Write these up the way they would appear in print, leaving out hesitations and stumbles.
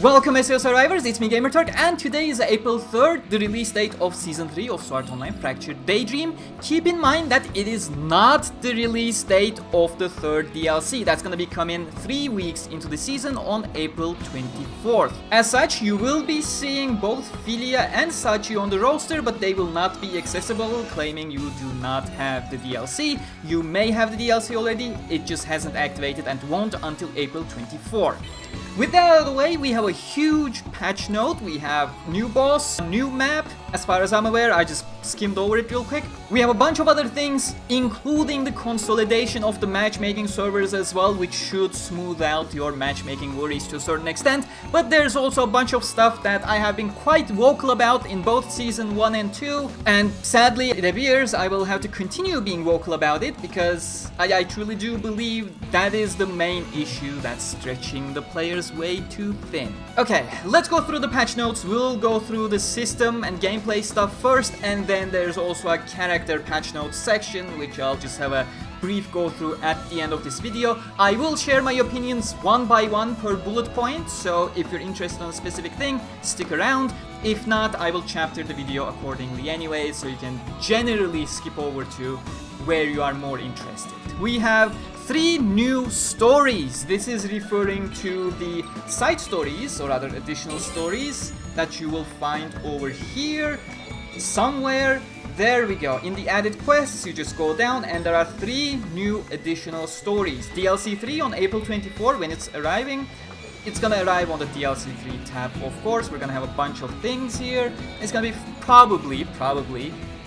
Welcome SAO survivors, it's me Gamerturk, and today is April 3rd, the release date of Season 3 of Sword Art Online Fractured Daydream. Keep in mind that it is not the release date of the third DLC. That's gonna be coming 3 weeks into the season on April 24th. As such, you will be seeing both Filia and Sachi on the roster, but they will not be accessible, claiming you do not have the DLC. You may have the DLC already, it just hasn't activated and won't until April 24th. With that out of the way, we have a huge patch note. We have new boss, new map. As far as I'm aware, I just skimmed over it real quick. We have a bunch of other things, including the consolidation of the matchmaking servers as well, which should smooth out your matchmaking worries to a certain extent. But there's also a bunch of stuff that I have been quite vocal about in both Season 1 and 2. And sadly, it appears I will have to continue being vocal about it, because I truly do believe that is the main issue that's stretching the players way too thin. Okay, let's go through the patch notes. We'll go through the system and gameplay stuff first, and then there's also a character patch notes section, which I'll just have a brief go through at the end of this video. I will share my opinions one by one per bullet point, so if you're interested in a specific thing, stick around. If not, I will chapter the video accordingly anyway, so you can generally skip over to where you are more interested. We have 3 new stories. This is referring to the side stories, or other additional stories, that you will find over here somewhere. There we go. In the added quests, you just go down and there are 3 new additional stories. DLC 3 on April 24 when it's arriving. It's gonna arrive on the DLC 3 tab, of course. We're gonna have a bunch of things here. It's gonna be probably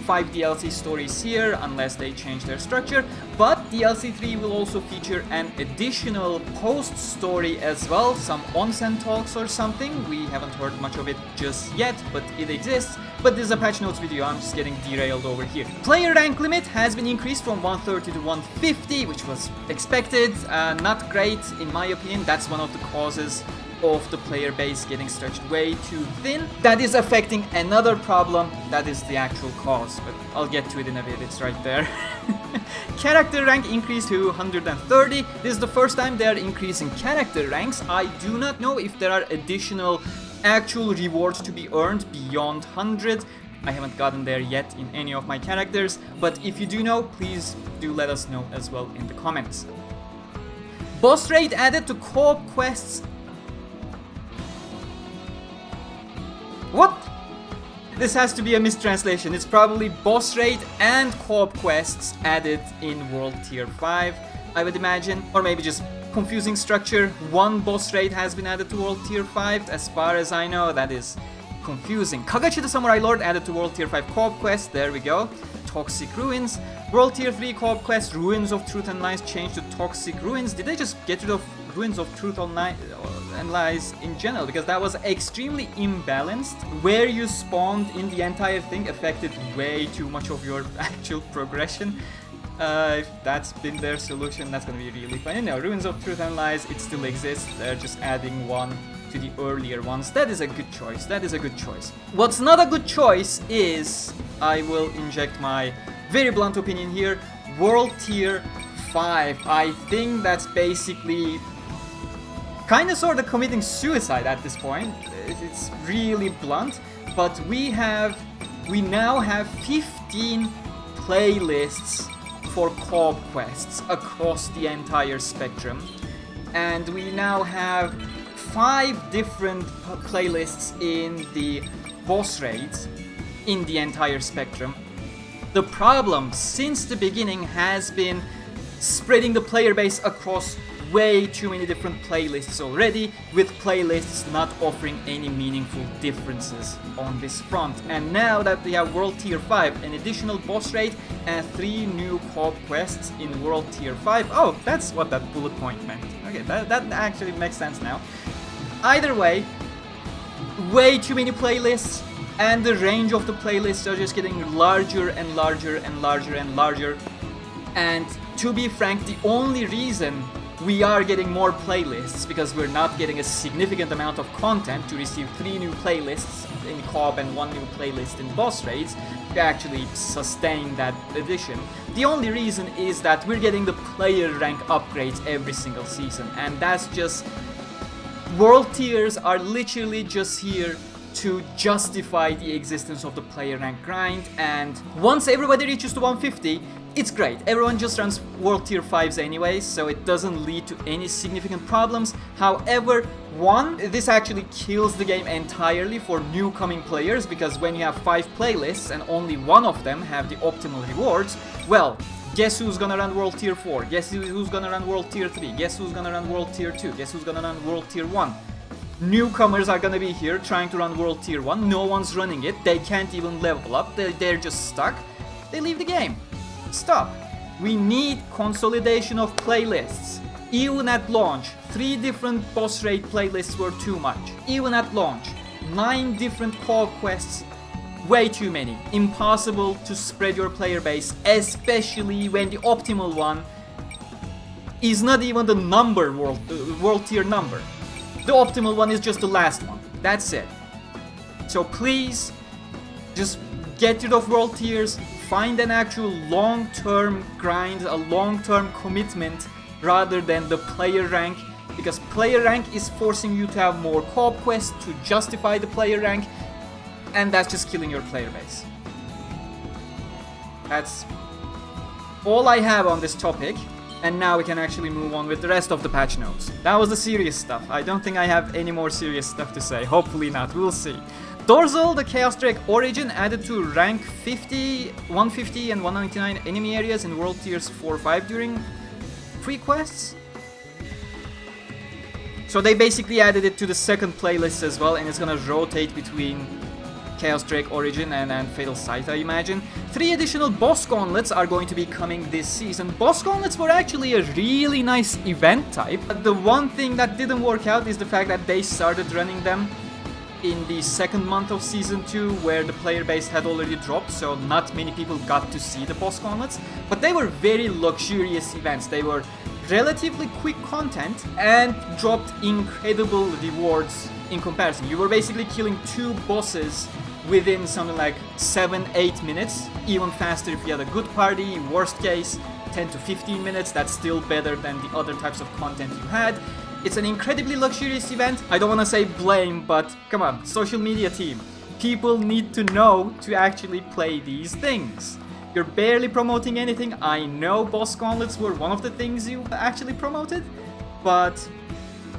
5 DLC stories here, unless they change their structure. But DLC 3 will also feature an additional post story as well, some onsen talks or something. We haven't heard much of it just yet, but it exists. But this is a patch notes video, I'm just getting derailed over here. Player rank limit has been increased from 130 to 150, which was expected. Not great in my opinion. That's one of the causes of the player base getting stretched way too thin. That is affecting another problem, that is the actual cause, but I'll get to it in a bit, it's right there. Character rank increased to 130. This is the first time they are increasing character ranks. I do not know if there are additional actual rewards to be earned beyond 100. I haven't gotten there yet in any of my characters, but if you do know, please do let us know as well in the comments. Boss rate added to co-op quests. What? This has to be a mistranslation. It's probably boss rate and co-op quests added in World Tier 5, I would imagine. Or maybe just confusing structure. 1 boss rate has been added to World Tier 5. As far as I know, that is confusing. Kagachi the Samurai Lord added to World Tier 5 co-op quest. There we go. Toxic Ruins. World Tier 3 co-op quest, Ruins of Truth and Lies changed to Toxic Ruins. Did they just get rid of Ruins of Truth and Lies in general? Because that was extremely imbalanced. Where you spawned in the entire thing affected way too much of your actual progression. If that's been their solution, that's gonna be really fun. No, Ruins of Truth and Lies, it still exists. They're just adding one to the earlier ones. That is a good choice. That is a good choice. What's not a good choice is, I will inject my very blunt opinion here, World Tier 5. I think that's basically kinda sorta committing suicide at this point. It's really blunt, but we now have 15 playlists for co-op quests across the entire spectrum, and we now have 5 different playlists in the boss raids in the entire spectrum. The problem since the beginning has been spreading the player base across way too many different playlists already, with playlists not offering any meaningful differences on this front. And now that we have World Tier 5, an additional boss raid, and 3 new co-op quests in World Tier 5. Oh, that's what that bullet point meant. Okay, that actually makes sense now. Either way, way too many playlists, and the range of the playlists are just getting larger and larger and larger and larger. And to be frank, the only reason we are getting more playlists, because we're not getting a significant amount of content to receive 3 new playlists in co-op and 1 new playlist in boss raids to actually sustain that addition. The only reason is that we're getting the player rank upgrades every single season, and that's just World tiers are literally just here to justify the existence of the player rank grind, and once everybody reaches to 150, it's great. Everyone just runs World Tier 5s anyways, so it doesn't lead to any significant problems. However, one, this actually kills the game entirely for new coming players, because when you have 5 playlists and only one of them have the optimal rewards, well, guess who's gonna run World Tier 4? Guess who's gonna run World Tier 3? Guess who's gonna run World Tier 2? Guess who's gonna run World Tier 1? Newcomers are gonna be here trying to run World Tier 1, no one's running it, they can't even level up, they're just stuck, they leave the game. Stop. We need consolidation of playlists. Even at launch, 3 different boss raid playlists were too much. Even at launch, 9 different core quests, way too many. Impossible to spread your player base, especially when the optimal one is not even the number world tier number. The optimal one is just the last one. That's it. So please, just get rid of world tiers, find an actual long-term grind, a long-term commitment rather than the player rank, because player rank is forcing you to have more co-op quests to justify the player rank, and that's just killing your player base. That's all I have on this topic. And now we can actually move on with the rest of the patch notes. That was the serious stuff. I don't think I have any more serious stuff to say. Hopefully not. We'll see. Dorsal, the Chaos Drake Origin, added to rank 50, 150 and 199 enemy areas in World Tiers 4-5 during pre-quests. So they basically added it to the second playlist as well, and it's gonna rotate between Chaos Drake Origin and Fatal Sight, I imagine. 3 additional boss gauntlets are going to be coming this season. Boss gauntlets were actually a really nice event type. The one thing that didn't work out is the fact that they started running them in the second month of Season 2, where the player base had already dropped, so not many people got to see the boss gauntlets. But they were very luxurious events. They were relatively quick content and dropped incredible rewards in comparison. You were basically killing 2 bosses within something like 7-8 minutes, even faster if you had a good party. Worst case, 10 to 15 minutes. That's still better than the other types of content you had. It's an incredibly luxurious event. I don't want to say blame, but come on, social media team. People need to know to actually play these things. You're barely promoting anything. I know boss gauntlets were one of the things you actually promoted, but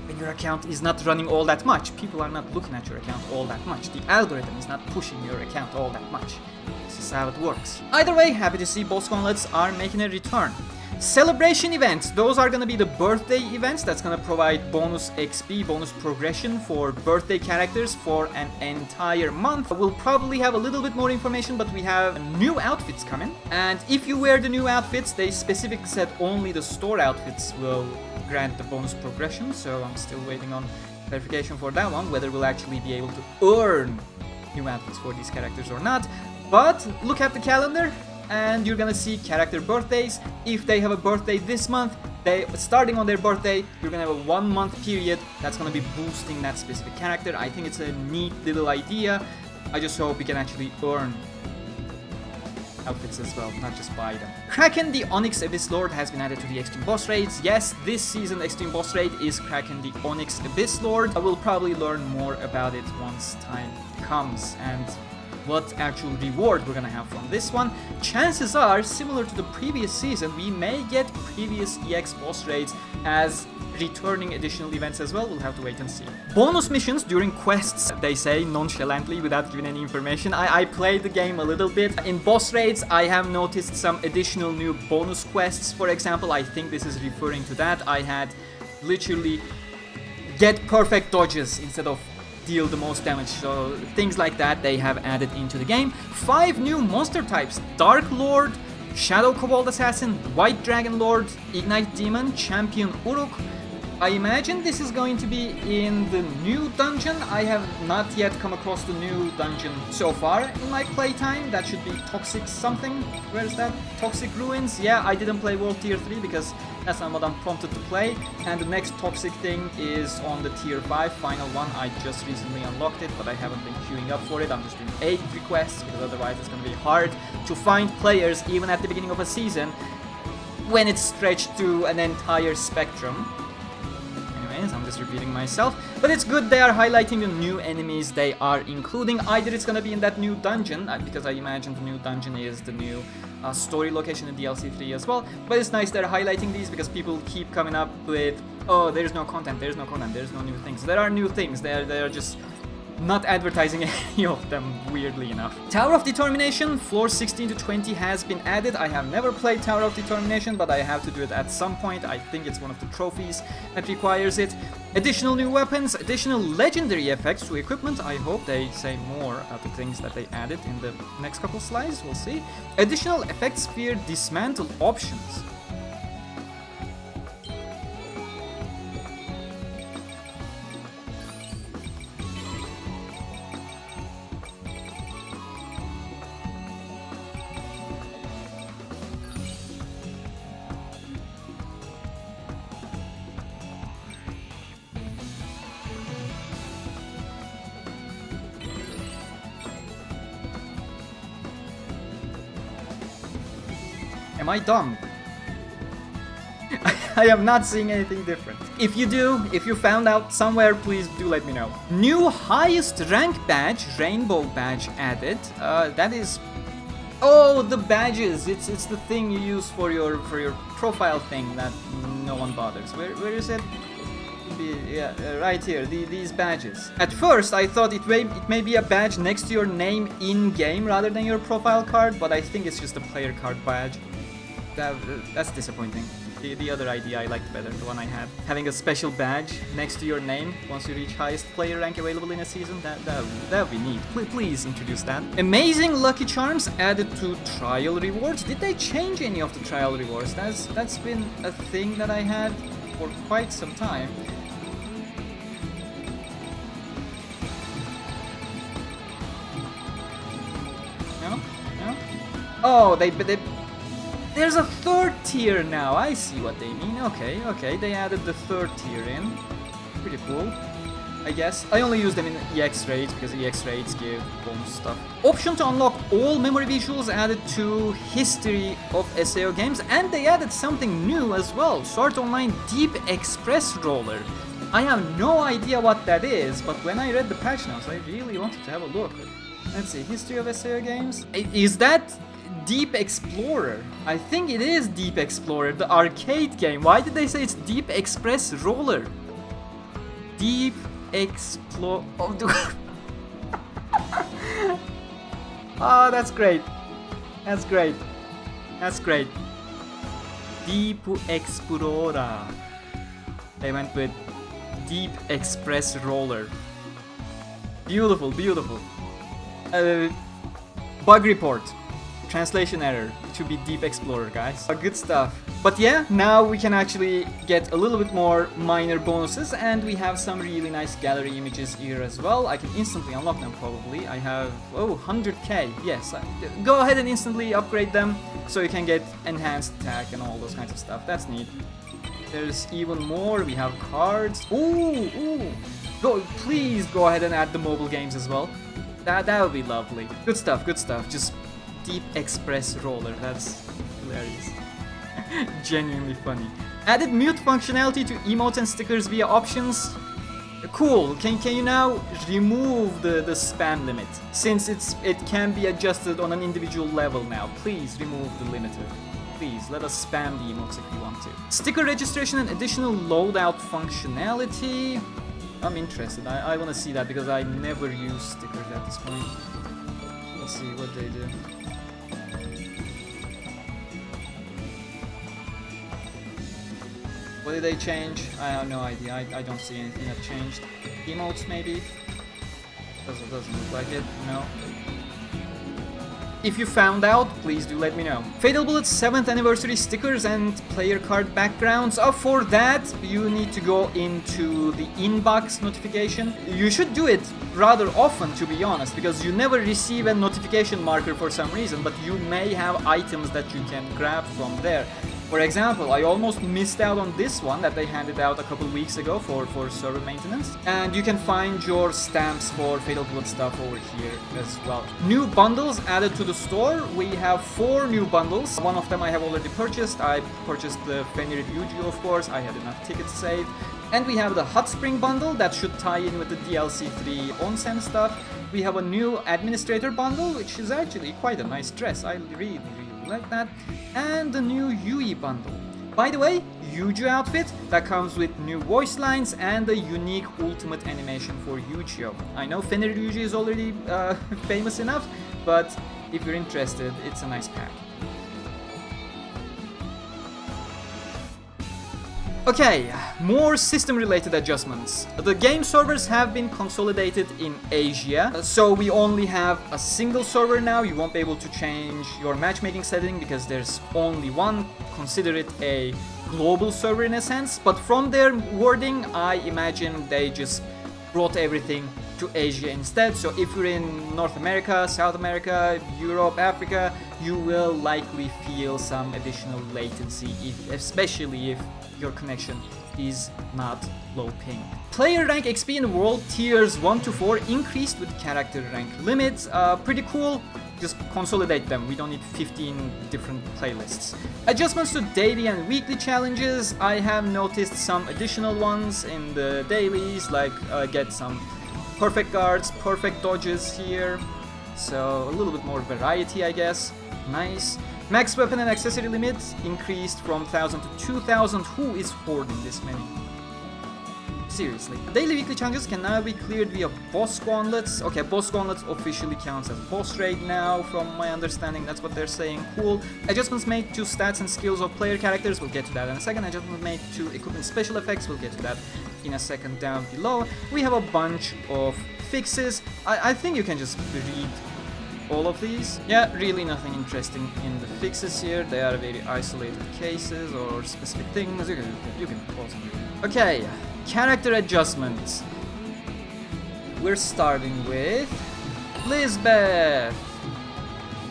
when your account is not running all that much, people are not looking at your account all that much. The algorithm is not pushing your account all that much. This is how it works. Either way, happy to see boss gauntlets are making a return. Celebration events, those are gonna be the birthday events. That's gonna provide bonus XP, bonus progression for birthday characters for an entire month. We'll probably have a little bit more information, but we have new outfits coming. And if you wear the new outfits, they specifically said only the store outfits will grant the bonus progression, so I'm still waiting on clarification for that one, whether we'll actually be able to earn new outfits for these characters or not. But look at the calendar, and you're gonna see character birthdays. If they have a birthday this month, starting on their birthday, you're gonna have a 1-month period that's gonna be boosting that specific character. I think it's a neat little idea. I just hope we can actually earn outfits as well, not just buy them. Kraken the Onyx Abyss Lord has been added to the Extreme Boss Raids. Yes, this season Extreme Boss Raid is Kraken the Onyx Abyss Lord. I will probably learn more about it once time comes and what actual reward we're gonna have from this one. Chances are, similar to the previous season, we may get previous EX boss raids as returning additional events as well. We'll have to wait and see. Bonus missions during quests, they say nonchalantly without giving any information. I played the game a little bit. In boss raids, I have noticed some additional new bonus quests. For example, I think this is referring to that. I had literally get perfect dodges instead of deal the most damage, so things like that they have added into the game. 5 new monster types: Dark Lord, Shadow Kobold Assassin, White Dragon Lord, Ignite Demon, Champion Uruk. I imagine this is going to be in the new dungeon. I have not yet come across the new dungeon so far in my playtime. That should be Toxic something. Where is that? Toxic Ruins? Yeah, I didn't play World Tier 3 because that's not what I'm prompted to play. And the next Toxic thing is on the Tier 5 final one. I just recently unlocked it, but I haven't been queuing up for it. I'm just doing 8 requests because otherwise it's going to be hard to find players even at the beginning of a season when it's stretched to an entire spectrum. I'm just just repeating myself. But it's good they are highlighting the new enemies they are including. Either it's gonna be in that new dungeon, because I imagine the new dungeon is the new story location in DLC 3 as well. But it's nice they're highlighting these because people keep coming up with, oh, there's no content, there's no content, there's no new things. There are new things, they're just not advertising any of them, weirdly enough. Tower of Determination, floor 16 to 20 has been added. I have never played Tower of Determination, but I have to do it at some point. I think it's one of the trophies that requires it. Additional new weapons, additional legendary effects to equipment. I hope they say more about the things that they added in the next couple slides, we'll see. Additional effect sphere dismantle options. Am I dumb? I am not seeing anything different. If you do, if you found out somewhere, please do let me know. New highest rank badge, rainbow badge added. That is, oh, the badges. It's the thing you use for your profile thing that no one bothers. Where is it? Yeah, right here. These badges. At first, I thought it may be a badge next to your name in game rather than your profile card, but I think it's just a player card badge. That's disappointing. The other idea I liked better, the one I had. Having a special badge next to your name once you reach highest player rank available in a season, that would be neat. Please introduce that. Amazing Lucky Charms added to trial rewards. Did they change any of the trial rewards? That's been a thing that I had for quite some time. No? Oh, there's a third tier now. I see what they mean. Okay. They added the third tier in. Pretty cool, I guess. I only use them in EX raids because EX raids give bonus stuff. Option to unlock all memory visuals added to history of SAO games, and they added something new as well. Sword Art Online Deep Express Roller. I have no idea what that is, but when I read the patch notes, I really wanted to have a look. Let's see, history of SAO games. Is that Deep Explorer? I think it is Deep Explorer, the arcade game. Why did they say it's Deep Express Roller? Deep Explore. Oh, that's great. That's great. Deep Explorer. They went with Deep Express Roller. Beautiful. Bug report. Translation error. It should be Deep Explorer, guys. Good stuff. But yeah, now we can actually get a little bit more minor bonuses, and we have some really nice gallery images here as well. I can instantly unlock them probably. I have, 100k. Yes, go ahead and instantly upgrade them so you can get enhanced attack and all those kinds of stuff. That's neat. There's even more. We have cards. Ooh. Please go ahead and add the mobile games as well. That would be lovely. Good stuff. Just Deep Express Roller. That's hilarious. Genuinely funny. Added mute functionality to emotes and stickers via options. Cool. Can you now remove the spam limit? Since it can be adjusted on an individual level now. Please remove the limiter. Please let us spam the emotes if you want to. Sticker registration and additional loadout functionality. I'm interested. I want to see that because I never use stickers at this point. Let's see what they do. What did they change? I have no idea. I don't see anything that changed. Emotes maybe? Doesn't look like it. No. If you found out, please do let me know. Fatal Bullet's 7th anniversary stickers and player card backgrounds. For that, you need to go into the inbox notification. You should do it rather often, to be honest, because you never receive a notification marker for some reason, but you may have items that you can grab from there. For example, I almost missed out on this one that they handed out a couple weeks ago for server maintenance. And you can find your stamps for Fatal Bullet stuff over here as well. New bundles added to the store. We have 4 new bundles. One of them I have already purchased. I purchased the Fenrir Eugeo, of course. I had enough tickets saved. And we have the Hot Spring bundle that should tie in with the DLC 3 onsen stuff. We have a new Administrator bundle, which is actually quite a nice dress. I really like that. And the new Yui bundle. By the way, Eugeo outfit that comes with new voice lines and a unique ultimate animation for Eugeo. I know Fenrir Eugeo is already famous enough, but if you're interested, it's a nice pack. Okay, more system-related adjustments. The game servers have been consolidated in Asia, so we only have a single server now. You won't be able to change your matchmaking setting because there's only one. Consider it a global server in a sense, but from their wording, I imagine they just brought everything to Asia instead. So if you're in North America, South America, Europe, Africa, you will likely feel some additional latency, especially if your connection is not low ping. Player rank XP in World Tiers 1 to 4 increased with character rank limits. Pretty cool. Just consolidate them. We don't need 15 different playlists. Adjustments to daily and weekly challenges. I have noticed some additional ones in the dailies, like get some perfect guards, perfect dodges here. So a little bit more variety, I guess. Nice. Max weapon and accessory limit increased from 1000 to 2000. Who is hoarding this many? Seriously. Daily weekly challenges can now be cleared via boss gauntlets. Okay, boss gauntlets officially counts as boss raid now, from my understanding. That's what they're saying. Cool. Adjustments made to stats and skills of player characters. We'll get to that in a second. Adjustments made to equipment special effects. We'll get to that in a second down below. We have a bunch of fixes. I think you can just read all of these. Yeah, really nothing interesting in the fixes here. They are very isolated cases or specific things. You can pause them. Okay, character adjustments. We're starting with Lisbeth.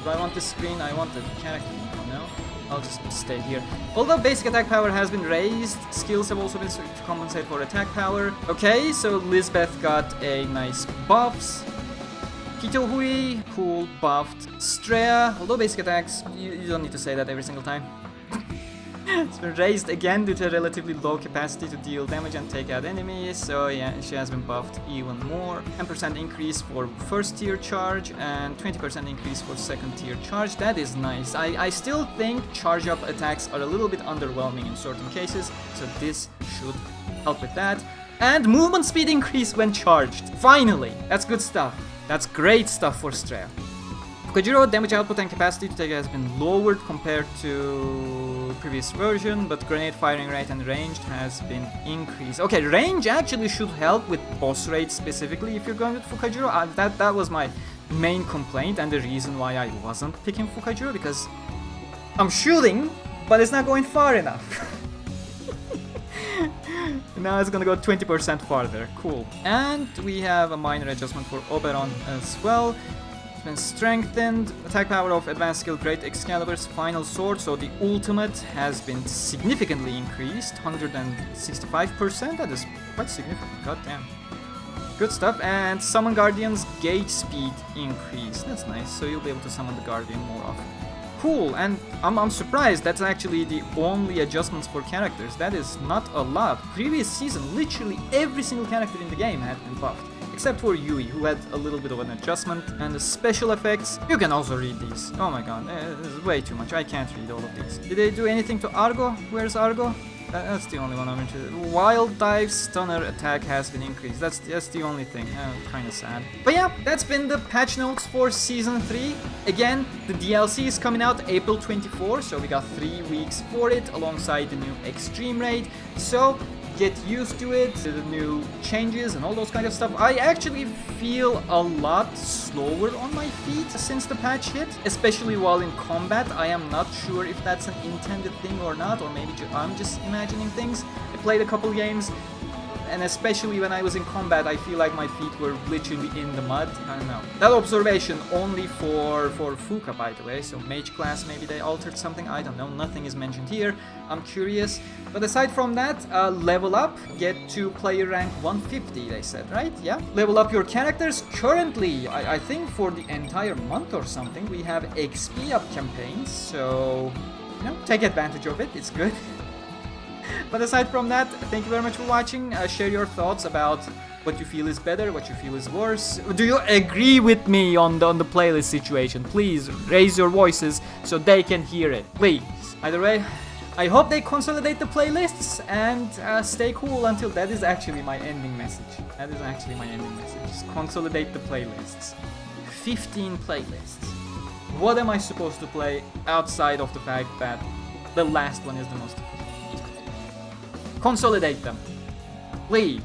Do I want this screen? I want the character. No, I'll just stay here. Although basic attack power has been raised, skills have also been to compensate for attack power. Okay, so Lisbeth got a nice buffs. Kitohui, cool, buffed. Strea, although basic attacks, you don't need to say that every single time. It's been raised again due to a relatively low capacity to deal damage and take out enemies, so yeah, she has been buffed even more. 10% increase for first tier charge and 20% increase for second tier charge. That is nice. I still think charge up attacks are a little bit underwhelming in certain cases, so this should help with that. And movement speed increase when charged. Finally! That's good stuff. That's great stuff for Strea. Fukajiro, damage output and capacity to take has been lowered compared to previous version, but grenade firing rate and range has been increased. Okay, range actually should help with boss rate specifically if you're going with Fukajiro. That was my main complaint and the reason why I wasn't picking Fukajiro, because I'm shooting, but it's not going far enough. Now it's gonna go 20% farther. Cool. And we have a minor adjustment for Oberon as well. It's been strengthened. Attack power of advanced skill Great Excalibur's final sword, so the ultimate has been significantly increased. 165%. That is quite significant. God damn. Good stuff. And Summon Guardian's gauge speed increase. That's nice. So you'll be able to summon the Guardian more often. Cool, and I'm surprised that's actually the only adjustments for characters. That is not a lot. Previous season, literally every single character in the game had been buffed, except for Yui, who had a little bit of an adjustment. And the special effects, you can also read these. Oh my god, this is way too much. I can't read all of these. Did they do anything to Argo? Where's Argo? That's the only one I'm interested in. Wild Dive Stunner attack has been increased. That's the only thing. Kinda sad. But yeah, that's been the patch notes for Season 3. Again, the DLC is coming out April 24, so we got 3 weeks for it, alongside the new Extreme Raid. So, get used to it, the new changes and all those kind of stuff. I actually feel a lot slower on my feet since the patch hit, especially while in combat. I am not sure if that's an intended thing or not, or maybe I'm just imagining things. I played a couple games, and especially when I was in combat, I feel like my feet were literally in the mud. I don't know. That observation only for Fuka, by the way, so mage class, maybe they altered something, I don't know, nothing is mentioned here. I'm curious. But aside from that, level up, get to player rank 150, they said, right? Yeah. Level up your characters. Currently, I think for the entire month or something, we have XP up campaigns, so, you know, take advantage of it, it's good. But aside from that, thank you very much for watching. Share your thoughts about what you feel is better, what you feel is worse. Do you agree with me on the playlist situation? Please raise your voices so they can hear it, please. Either way, I hope they consolidate the playlists and stay cool until that is actually my ending message. That is actually my ending message. Just consolidate the playlists. 15 playlists. What am I supposed to play outside of the fact that the last one is the most difficult? Consolidate them, please.